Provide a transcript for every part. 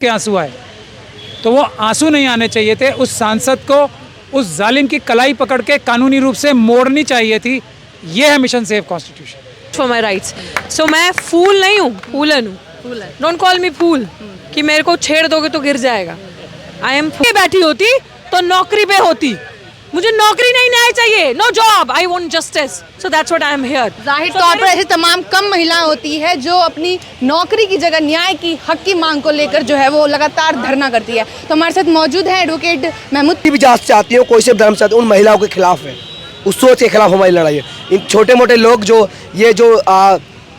के आंसू आए, तो वो आंसू नहीं आने चाहिए थे। उस सांसद को उस जालिम की कलाई पकड़ के कानूनी रूप से मोड़नी चाहिए थी। ये है mission save constitution for my rights. So मैं फूल नहीं हूँ, फूलन हूँ। डोंट कॉल मी फूल कि मेरे को छेड़ दोगे तो गिर जाएगा। आई एम बैठी होती तो नौकरी पे होती। मुझे नौकरी नहीं न्याय चाहिए, no job, I want justice. So that's what I am here. जाहिर तौर पर ऐसी तमाम कम महिलाएं होती है जो अपनी नौकरी की जगह न्याय की हक की मांग को लेकर जो है वो लगातार धरना करती है। तो हमारे साथ मौजूद है एडवोकेट महमूद। भी जांच चाहती हो, कोई से धर्म चाहती उन महिलाओं के खिलाफ है, उस सोच के खिलाफ हमारी लड़ाई है। इन छोटे मोटे लोग जो ये जो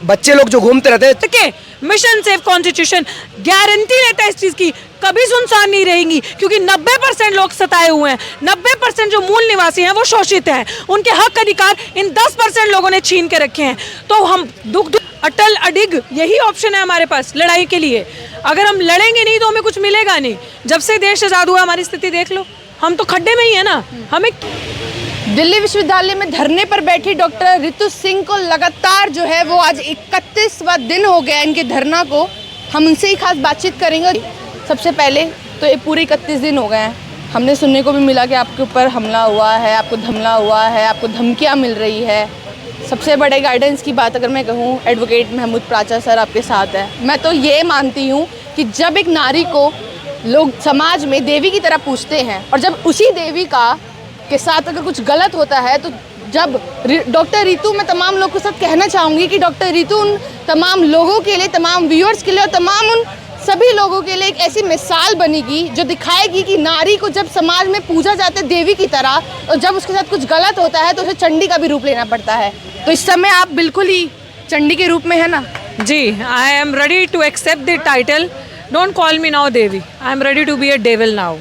बच्चे लोग जो घूमते रहते हैं के मिशन सेव कॉन्स्टिट्यूशन गारंटी लेता है इस चीज की, कभी सुनसान नहीं रहेंगी, क्योंकि 90% लोग सताए हुए हैं। 90% जो मूल निवासी हैं वो शोषित हैं, उनके हक अधिकार इन 10% लोगों ने छीन के रखे हैं। तो हम दुख अटल अडिग यही ऑप्शन है हमारे पास लड़ाई के लिए। अगर हम लड़ेंगे नहीं तो हमें कुछ मिलेगा नहीं। जब से देश आजाद हुआ हमारी स्थिति देख लो, हम तो खड्डे में ही है ना। हमें दिल्ली विश्वविद्यालय में धरने पर बैठी डॉक्टर रितु सिंह को लगातार जो है वो आज 31वां दिन हो गया इनके धरना को। हम उनसे ही खास बातचीत करेंगे। सबसे पहले तो ये पूरे 31 दिन हो गए हैं, हमने सुनने को भी मिला कि आपके ऊपर हमला हुआ है, आपको धमला हुआ है, आपको धमकियां मिल रही है। सबसे बड़े गाइडेंस की बात अगर मैं कहूँ, एडवोकेट महमूद प्राचा सर आपके साथ है। मैं तो ये मानती हूँ कि जब एक नारी को लोग समाज में देवी की तरह पूछते हैं और जब उसी देवी के साथ अगर कुछ गलत होता है, तो जब डॉक्टर रितु, मैं तमाम लोगों के साथ कहना चाहूँगी कि डॉक्टर रितु उन तमाम लोगों के लिए, तमाम व्यूअर्स के लिए और तमाम उन सभी लोगों के लिए एक ऐसी मिसाल बनेगी जो दिखाएगी कि नारी को जब समाज में पूजा जाता है देवी की तरह, और जब उसके साथ कुछ गलत होता है तो उसे चंडी का भी रूप लेना पड़ता है। तो इस समय आप बिल्कुल ही चंडी के रूप में है ना? जी, I am ready to accept the title. Don't call me now Devi, I am ready to be a devil now.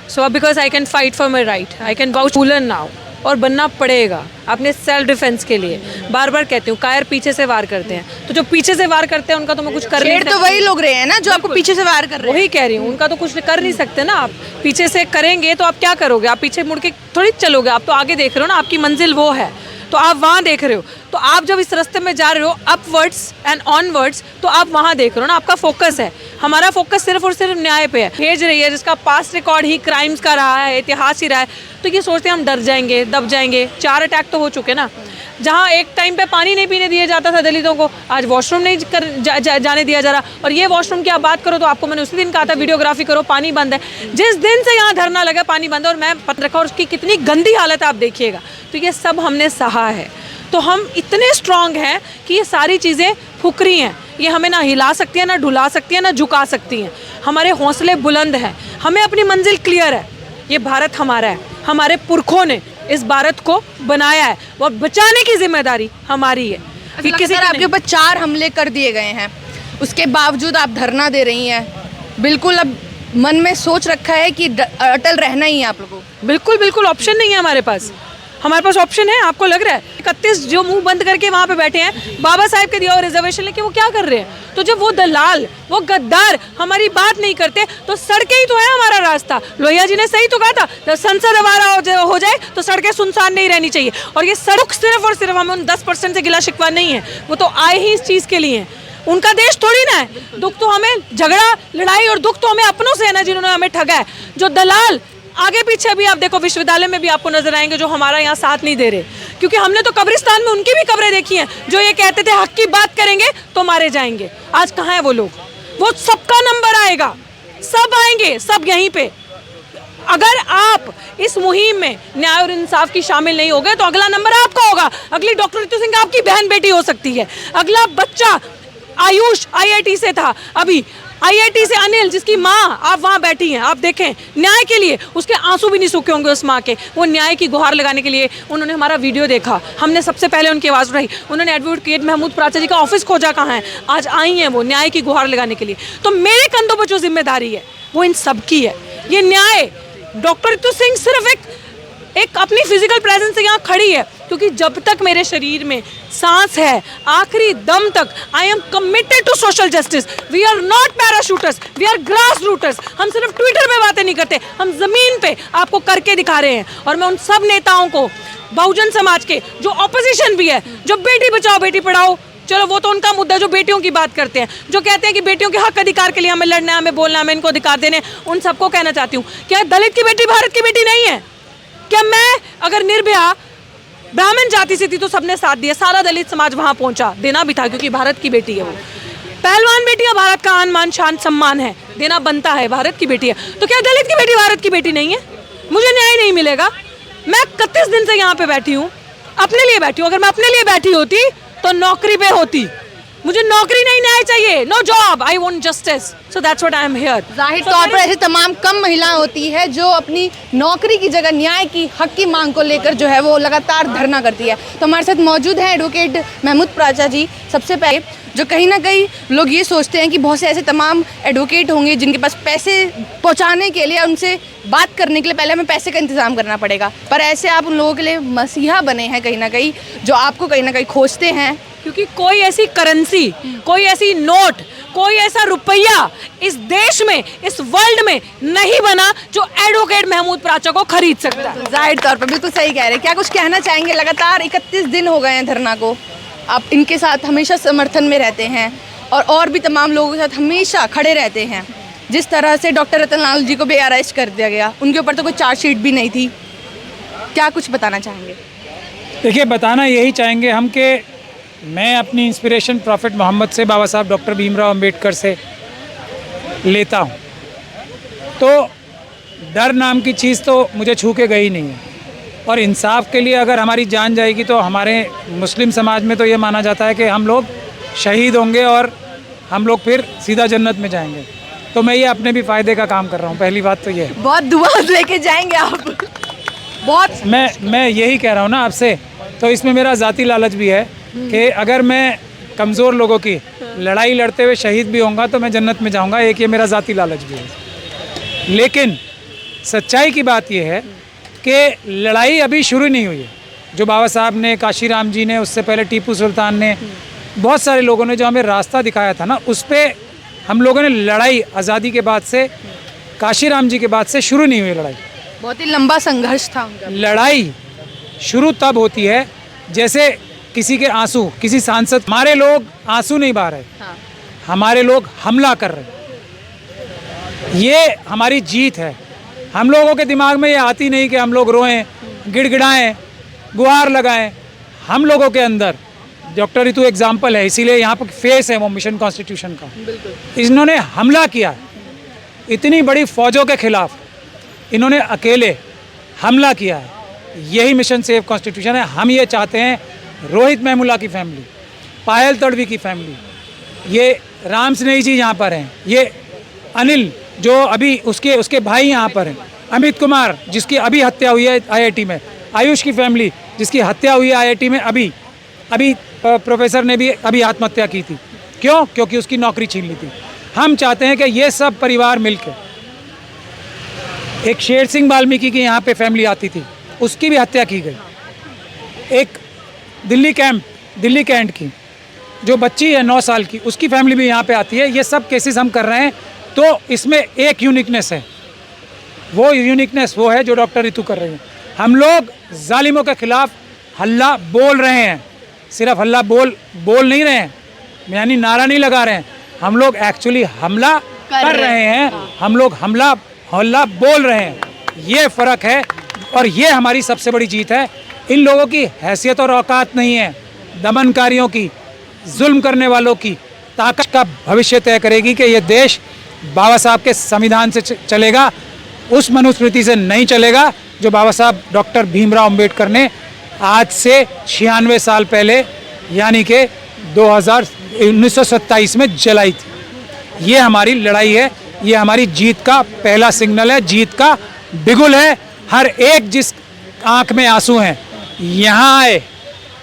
So because I can fight for my right, I can vouch Phoolan now. और बनना पड़ेगा अपने self defence के लिए। बार बार कहती हूँ, कायर पीछे से वार करते हैं, तो जो पीछे से वार करते हैं उनका तो मैं कुछ कर नहीं सकती। तो वही लोग रहे हैं ना जो आपको पीछे से वार कर रहे हैं। वही कह रही हूँ, उनका तो कुछ कर नहीं सकते ना। आप पीछे से करेंगे तो आप क्या करोगे? आप पीछे मुड़ के थोड़ी चलोगे, आप तो आगे देख रहे हो ना, आपकी मंजिल वो है, तो आप वहाँ देख रहे हो। तो आप जब इस रास्ते में जा रहे हो अपवर्ड्स एंड ऑनवर्ड्स, तो आप वहाँ देख रहे हो ना, आपका फोकस है। हमारा फोकस सिर्फ और सिर्फ न्याय पे है। भेज रही है जिसका पास्ट रिकॉर्ड ही क्राइम्स का रहा है, इतिहास ही रहा है, तो ये सोचते हैं हम डर जाएंगे, दब जाएंगे। 4 अटैक तो हो चुके ना। जहाँ एक टाइम पे पानी नहीं पीने दिया जाता था दलितों को, आज वॉशरूम नहीं जाने दिया जा रहा। और ये वॉशरूम की आप बात करो तो आपको मैंने उसी दिन कहा था वीडियोग्राफी करो, पानी बंद है। जिस दिन से यहाँ धरना लगा पानी बंद है, और मैं पत्र रखा, और उसकी कितनी गंदी हालत आप देखिएगा। तो ये सब हमने सहा है। तो हम इतने स्ट्रांग हैं कि ये सारी चीज़ें फुकरी हैं, ये हमें ना हिला सकती है, ना ढुला सकती है, ना झुका सकती हैं। हमारे हौसले बुलंद हैं, हमें अपनी मंजिल क्लियर है। ये भारत हमारा है, हमारे पुरखों ने इस भारत को बनाया है, वो बचाने की जिम्मेदारी हमारी है। कि किसी आपके ऊपर 4 हमले कर दिए गए हैं, उसके बावजूद आप धरना दे रही हैं। बिल्कुल अब मन में सोच रखा है कि अटल रहना ही है आप लोगों को? बिल्कुल बिल्कुल, ऑप्शन नहीं है हमारे पास। हमारे पास ऑप्शन है, आपको लग रहा है 31 जो मुंह बंद करके वहाँ पे बैठे हैं, बाबा साहब के दिया हुआ रिजर्वेशन लेके वो क्या कर रहे हैं? तो जब वो दलाल, वो गद्दार हमारी बात नहीं करते, तो सड़कें ही तो है हमारा रास्ता। लोहिया जी ने सही तो कहा था, जब संसद हमारा हो जाए तो सड़कें सुनसान नहीं रहनी चाहिए। और ये सड़क सिर्फ और सिर्फ हमें उन 10% से गिला शिकवा नहीं है, वो तो आए ही इस चीज़ के लिए हैं। उनका देश थोड़ी ना है। दुख तो हमें झगड़ा लड़ाई और दुख तो हमें अपनों से है ना, जिन्होंने हमें ठगा है। जो दलाल आगे पीछे अभी आप देखो, विश्वविद्यालय में भी आपको नजर आएंगे जो हमारा यहाँ साथ नहीं दे रहे, क्योंकि हमने तो कब्रिस्तान में उनकी भी कब्रें देखी हैं जो ये कहते थे हक की बात करेंगे तो मारे जाएंगे। आज कहाँ है वो लोग? वो सबका नंबर आएगा, सब आएंगे, सब यहीं पे। अगर आप इस मुहिम में न्याय और इंसाफ की शामिल नहीं हो गए तो अगला नंबर आपका होगा। अगली डॉक्टर रितु सिंह आपकी बहन बेटी हो सकती है। अगला बच्चा आयुष IIT से था, अभी IIT से अनिल, जिसकी माँ आप वहाँ बैठी हैं, आप देखें न्याय के लिए उसके आंसू भी नहीं सूखे होंगे उस माँ के। वो न्याय की गुहार लगाने के लिए उन्होंने हमारा वीडियो देखा, हमने सबसे पहले उनकी आवाज़ उठाई। उन्होंने एडवोकेट महमूद प्राचा जी का ऑफिस खोजा, कहाँ है, आज आई हैं वो न्याय की गुहार लगाने के लिए। तो मेरे कंधों पर जो जिम्मेदारी है वो इन सब की है। ये न्याय, डॉक्टर रितु सिंह सिर्फ एक अपनी फिजिकल प्रेजेंस से यहाँ खड़ी है, क्योंकि जब तक मेरे शरीर में सांस है, आखिरी दम तक, I am committed to social justice. We are not parachuters, we are grass rooters. हम सिर्फ ट्विटर पे बातें नहीं करते, हम जमीन पे आपको करके दिखा रहे हैं। और मैं उन सब नेताओं को, बहुजन समाज के जो ऑपोजिशन भी है, जो बेटी बचाओ बेटी पढ़ाओ चलो वो तो उनका मुद्दा, जो बेटियों की बात करते हैं, जो कहते हैं कि बेटियों के हक अधिकार के लिए हमें लड़ना है, हमें बोलना है, हमें इनको अधिकार देने, उन सबको कहना चाहती हूँ, क्या दलित की बेटी भारत की बेटी नहीं है? क्या मैं अगर निर्भया ब्राह्मण जाति से थी तो सबने साथ दिया, सारा दलित समाज वहां पहुंचा, देना भी था क्योंकि भारत की बेटी है वो। पहलवान बेटियां भारत का आन मान शान सम्मान है, देना बनता है, भारत की बेटी है। तो क्या दलित की बेटी भारत की बेटी नहीं है? मुझे न्याय नहीं मिलेगा। मैं 31 दिन से यहाँ पे बैठी हूँ, अपने लिए बैठी हूँ। अगर मैं अपने लिए बैठी होती तो नौकरी पे होती। मुझे नौकरी नहीं, न्याय चाहिए, no job, I want justice, so that's what I am here. जाहिर तौर पर ऐसे तमाम कम महिलाएं होती है जो अपनी नौकरी की जगह न्याय की हक की मांग को लेकर जो है वो लगातार धरना करती है। तो हमारे साथ मौजूद हैं एडवोकेट महमूद प्राचा जी। सबसे पहले जो कहीं ना कहीं लोग ये सोचते हैं कि बहुत से ऐसे तमाम एडवोकेट होंगे जिनके पास पैसे पहुंचाने के लिए, उनसे बात करने के लिए पहले हमें पैसे का इंतज़ाम करना पड़ेगा, पर ऐसे आप उन लोगों के लिए मसीहा बने हैं कहीं ना कहीं, जो आपको कहीं ना कहीं खोजते हैं। क्योंकि कोई ऐसी करेंसी, कोई ऐसी नोट, कोई ऐसा रुपया इस देश में, इस वर्ल्ड में नहीं बना जो एडवोकेट महमूद प्राचा को खरीद सकता है। जाहिर तौर पर बिल्कुल सही कह रहे हैं। क्या कुछ कहना चाहेंगे? लगातार 31 दिन हो गए हैं धरना को, आप इनके साथ हमेशा समर्थन में रहते हैं और भी तमाम लोगों के साथ हमेशा खड़े रहते हैं। जिस तरह से डॉक्टर रतनलाल जी को भी अरेस्ट कर दिया गया, उनके ऊपर तो कोई चार्जशीट भी नहीं थी, क्या कुछ बताना चाहेंगे? देखिए, बताना यही चाहेंगे हम कि मैं अपनी इंस्पिरेशन प्रॉफिट मोहम्मद से, बाबा साहब डॉक्टर भीमराव अंबेडकर से लेता हूँ। तो डर नाम की चीज़ तो मुझे छू के गई नहीं है। और इंसाफ के लिए अगर हमारी जान जाएगी तो हमारे मुस्लिम समाज में तो ये माना जाता है कि हम लोग शहीद होंगे और हम लोग फिर सीधा जन्नत में जाएंगे। तो मैं ये अपने भी फ़ायदे का काम कर रहा हूँ। पहली बात तो ये है। बहुत दुआ लेके जाएंगे आप। बहुत मैं यही कह रहा हूँ ना आपसे। तो इसमें मेरा ज़ाती लालच भी है कि अगर मैं कमज़ोर लोगों की लड़ाई लड़ते हुए शहीद भी होऊंगा तो मैं जन्नत में जाऊंगा। एक ये मेरा ज़ाती लालच भी है। लेकिन सच्चाई की बात यह है कि लड़ाई अभी शुरू नहीं हुई है। जो बाबा साहब ने, काशीराम जी ने, उससे पहले टीपू सुल्तान ने, बहुत सारे लोगों ने जो हमें रास्ता दिखाया था ना, उस पर हम लोगों ने लड़ाई आज़ादी के बाद से, काशीराम जी के बाद से शुरू नहीं हुई लड़ाई। बहुत ही लंबा संघर्ष था उनका। लड़ाई शुरू तब होती है जैसे किसी के आंसू, किसी सांसद, हमारे लोग आंसू नहीं बहा रहे, हाँ। हमारे लोग हमला कर रहे हैं। ये हमारी जीत है। हम लोगों के दिमाग में ये आती नहीं कि हम लोग रोएं, गिड़गिड़ाएं, गुहार लगाएं। हम लोगों के अंदर, डॉक्टर रितु एग्जाम्पल है, इसीलिए यहाँ पर फेस है वो मिशन कॉन्स्टिट्यूशन का। इन्होंने हमला किया, इतनी बड़ी फौजों के खिलाफ इन्होंने अकेले हमला किया है। यही मिशन सेव कॉन्स्टिट्यूशन है। हम ये चाहते हैं रोहित मेमुला की फैमिली, पायल तड़वी की फैमिली, ये राम स्नेही जी यहाँ पर हैं, ये अनिल जो अभी उसके भाई यहाँ पर हैं, अमित कुमार जिसकी अभी हत्या हुई है आईआईटी में, आयुष की फैमिली जिसकी हत्या हुई है आईआईटी में अभी प्रोफेसर ने भी अभी आत्महत्या की थी। क्यों? क्योंकि उसकी नौकरी छीन ली थी। हम चाहते हैं कि ये सब परिवार मिलकर, एक शेर सिंह वाल्मीकि की यहाँ पे फैमिली आती थी, उसकी भी हत्या की गई। एक दिल्ली कैंट की जो बच्ची है 9 साल की, उसकी फैमिली भी यहाँ पे आती है। ये सब केसेस हम कर रहे हैं। तो इसमें एक यूनिकनेस है, वो यूनिकनेस वो है जो डॉक्टर रितु कर रही है। हम लोग जालिमों के खिलाफ हल्ला बोल रहे हैं, सिर्फ हल्ला बोल नहीं रहे हैं, यानी नारा नहीं लगा रहे हैं। हम लोग एक्चुअली हमला कर रहे हैं। हम लोग हल्ला बोल रहे हैं। ये फ़र्क है और ये हमारी सबसे बड़ी जीत है। इन लोगों की हैसियत और औकात नहीं है। दमनकारियों की, जुल्म करने वालों की ताकत का भविष्य तय करेगी कि ये देश बाबा साहब के संविधान से चलेगा, उस मनुस्मृति से नहीं चलेगा जो बाबा साहब डॉक्टर भीमराव अंबेडकर ने आज से 96 साल पहले यानी कि 1927 में जलाई थी। ये हमारी लड़ाई है, ये हमारी जीत का पहला सिग्नल है, जीत का बिगुल है। हर एक जिस आंख में आंसू हैं यहाँ आए,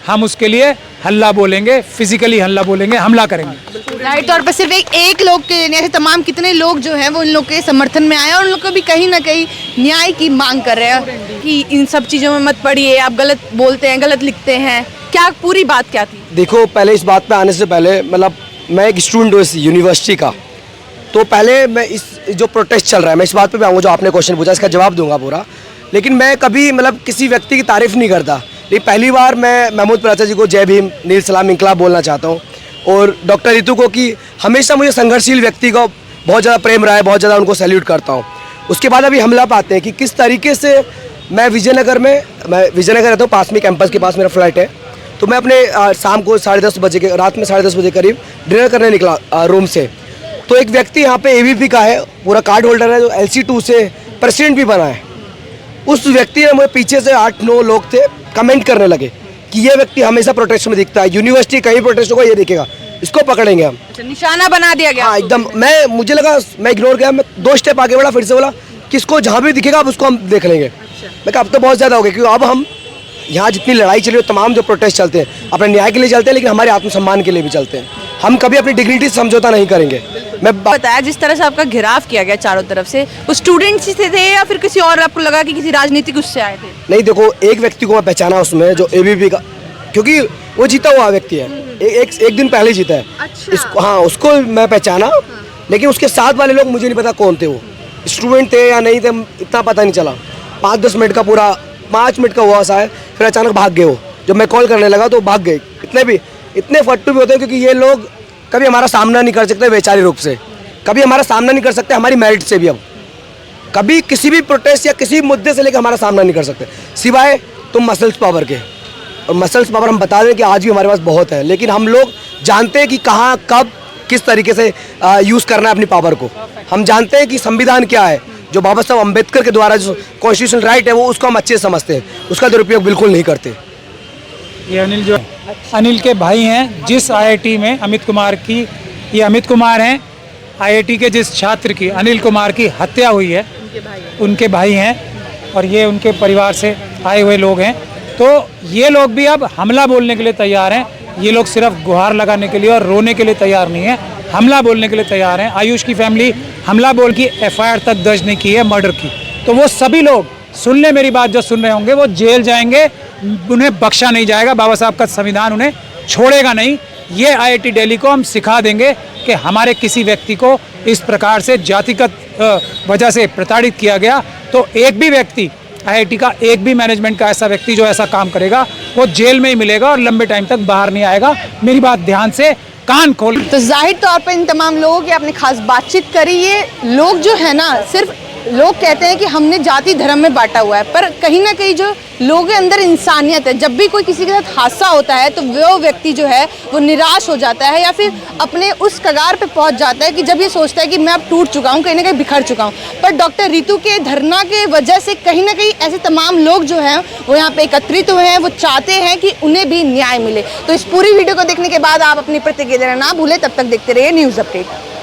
हम उसके लिए हल्ला बोलेंगे, फिजिकली हल्ला बोलेंगे, हमला करेंगे। राइट तौर पर सिर्फ एक लोग के ऐसे तमाम कितने लोग जो हैं वो इन लोग के समर्थन में आए और उन लोग को भी कहीं ना कहीं न्याय की मांग कर रहे हैं कि इन सब चीज़ों में मत पड़िए, आप गलत बोलते हैं, गलत लिखते हैं। क्या पूरी बात क्या थी? देखो, पहले इस बात पे आने से पहले, मतलब मैं एक स्टूडेंट हूँ इस यूनिवर्सिटी का, तो पहले मैं इस जो प्रोटेस्ट चल रहा है मैं इस बात पे भी आऊँगा, जो आपने क्वेश्चन पूछा इसका जवाब दूंगा पूरा। लेकिन मैं कभी मतलब किसी व्यक्ति की तारीफ़ नहीं करता। लेकिन पहली बार मैं महमूद प्राचा जी को जय भीम, नील सलाम, इंकलाब बोलना चाहता हूँ। और डॉक्टर रितु को कि हमेशा मुझे संघर्षशील व्यक्ति को बहुत ज़्यादा प्रेम रहा है, बहुत ज़्यादा उनको सैल्यूट करता हूँ। उसके बाद अभी हमला पाते हैं कि किस तरीके से मैं विजयनगर रहता हूँ, पास में कैंपस के पास मेरा फ्लैट है। तो मैं अपने शाम को 10:30 बजे के रात में 10:30 बजे करीब डिनर करने निकला रूम से। तो एक व्यक्ति यहाँ पे एबीपी का है, पूरा कार्ड होल्डर है, जो LC2 से प्रेसिडेंट भी बना है। उस व्यक्ति ने मुझे पीछे से 8-9 लोग थे कमेंट करने लगे कि ये व्यक्ति हमेशा प्रोटेस्ट में दिखता है, यूनिवर्सिटी कहीं प्रोटेस्ट होगा ये दिखेगा, इसको पकड़ेंगे हम। अच्छा, निशाना बना दिया गया। हाँ एकदम। मुझे लगा, मैं इग्नोर किया, मैं 2 स्टेप आगे बढ़ा, फिर से बोला कि इसको जहाँ भी दिखेगा अब उसको हम देख लेंगे। मैं कहा अब तो बहुत ज़्यादा हो गया, क्योंकि अब हम यहाँ जितनी लड़ाई चल रही है, तमाम जो प्रोटेस्ट चलते हैं अपने न्याय के लिए चलते हैं, लेकिन हमारे आत्मसम्मान के लिए भी चलते हैं। हम कभी अपनी डिग्निटी से समझौता नहीं करेंगे। मैं बताया जिस तरह से आपका घेराव किया गया चारों तरफ से, वो स्टूडेंट्स ही थे या फिर किसी और, आपको लगा कि किसी राजनीतिक उससे आए थे? नहीं, देखो एक व्यक्ति को मैं पहचाना उसमें, जो एबीपी का, क्योंकि वो जीता हुआ व्यक्ति है, एक दिन पहले जीता है। अच्छा। इसको, हाँ उसको मैं पहचाना, लेकिन उसके साथ वाले लोग मुझे नहीं पता कौन थे, वो स्टूडेंट थे या नहीं थे, इतना पता नहीं चला। 5-10 मिनट का पूरा 5 मिनट का हुआ सा है, फिर अचानक भाग गए वो। जब मैं कॉल करने लगा तो भाग गए। इतने फट्टू भी होते हैं, क्योंकि ये लोग कभी हमारा सामना नहीं कर सकते वैचारिक रूप से, कभी हमारा सामना नहीं कर सकते हमारी मेरिट से भी। अब कभी किसी भी प्रोटेस्ट या किसी मुद्दे से लेकर हमारा सामना नहीं कर सकते, सिवाय तुम मसल्स पावर के। और मसल्स पावर हम बता दें कि आज भी हमारे पास बहुत है, लेकिन हम लोग जानते हैं कि कहाँ कब किस तरीके से यूज़ करना है अपनी पावर को। हम जानते हैं कि संविधान क्या है, जो बाबा साहब अम्बेडकर के द्वारा जो कॉन्स्टिट्यूशनल राइट है, वो उसको हम अच्छे से समझते हैं, उसका दुरुपयोग बिल्कुल नहीं करते। ये अनिल जो अनिल के भाई हैं, जिस IIT में अमित कुमार की, ये अमित कुमार हैं, IIT के जिस छात्र की अनिल कुमार की हत्या हुई है, उनके भाई हैं, और ये उनके परिवार से आए हुए लोग हैं। तो ये लोग भी अब हमला बोलने के लिए तैयार हैं। ये लोग सिर्फ गुहार लगाने के लिए और रोने के लिए तैयार नहीं है, हमला बोलने के लिए तैयार हैं। आयुष की फैमिली हमला बोल की FIR तक दर्ज नहीं की है मर्डर की। तो वो सभी लोग सुन ले मेरी बात, जो सुन रहे होंगे, वो जेल जाएंगे, उन्हें बख्शा नहीं जाएगा। बाबा साहब का संविधान उन्हें छोड़ेगा नहीं। ये IIT दिल्ली को हम सिखा देंगे कि हमारे किसी व्यक्ति को इस प्रकार से जातिगत वजह से प्रताड़ित किया गया, तो एक भी व्यक्ति IIT का, एक भी मैनेजमेंट का ऐसा व्यक्ति जो ऐसा काम करेगा, वो जेल में ही मिलेगा और लंबे टाइम तक बाहर नहीं आएगा। मेरी बात ध्यान से कान खोल। तो जाहिर तौर पर इन तमाम लोगों की आपने खास बातचीत करी। ये लोग जो है ना, सिर्फ लोग कहते हैं कि हमने जाति धर्म में बांटा हुआ है, पर कहीं ना कहीं जो लोगों के अंदर इंसानियत है। जब भी कोई किसी के साथ हादसा होता है तो वो व्यक्ति जो है वो निराश हो जाता है, या फिर अपने उस कगार पे पहुंच जाता है कि जब ये सोचता है कि मैं अब टूट चुका हूं, कहीं ना कहीं बिखर चुका हूं। पर डॉक्टर रितु के धरना के वजह से कहीं ना कहीं ऐसे तमाम लोग जो हैं वो यहाँ पे एकत्रित हुए हैं, वो चाहते हैं कि उन्हें भी न्याय मिले। तो इस पूरी वीडियो को देखने के बाद आप अपनी प्रतिक्रिया देना ना भूलें। तब तक देखते रहिए न्यूज़ अपडेट।